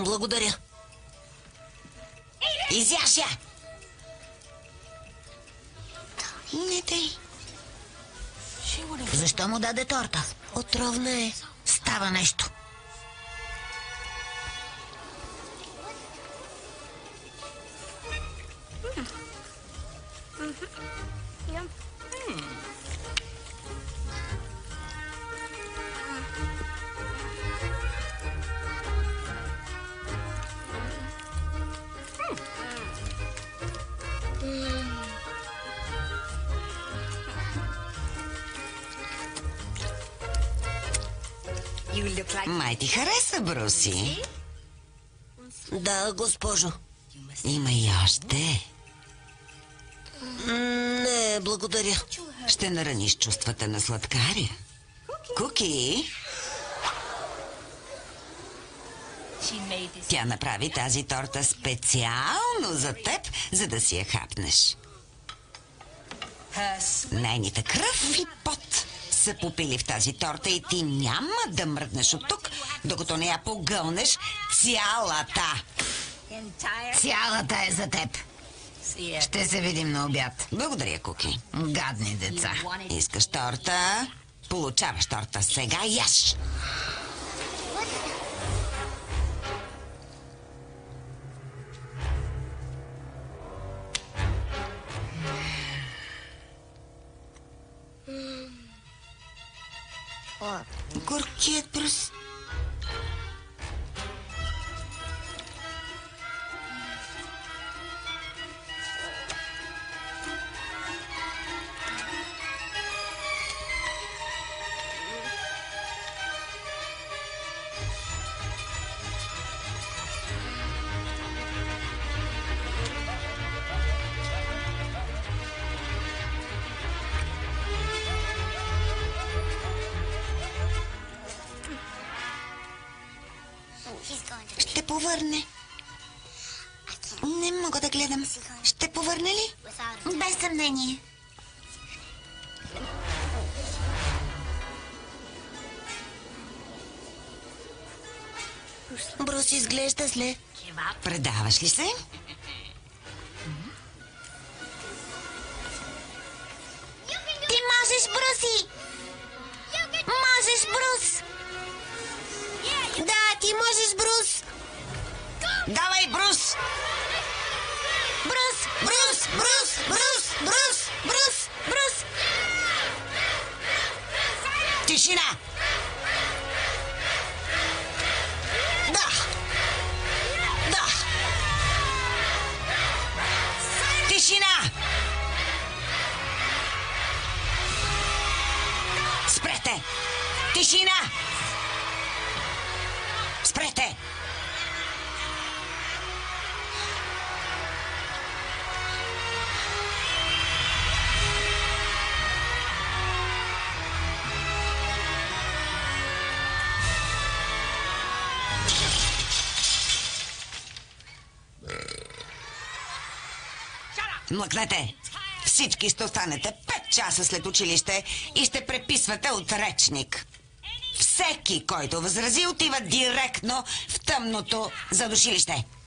Благодаря. Изяж я! Не тъй. Защо му даде торта? Отровна е. Става нещо. Май ти хареса, Бруси? Да, госпожо. Има и още. Не, благодаря. Ще нараниш чувствата на сладкаря. Куки? Тя направи тази торта специално за теб, за да си я хапнеш. Нейните кръв и пот са попили в тази торта и ти няма да мръднеш от тук, докато не я погълнеш цялата. Цялата е за теб. Ще се видим на обяд. Благодаря, Куки. Гадни деца. Искаш торта? Получаваш торта. Сега яш! Горкият Брус. Ще повърне. Не мога да гледам. Ще повърне ли? Без съмнение. Брус изглежда зле. Предаваш ли се? Ти можеш, Бруси! Можеш, Брус! Да, ти можеш, Брус. Давай, Брус! Брус, Брус, Брус, Брус, Брус, Брус, Брус. Тишина! Да. Да. Тишина! Спрете! Тишина! Спрете! Млъкнете! Всички ще останете 5 часа след училище и ще преписвате от речник. Всеки, който възрази, отива директно в тъмното задушилище.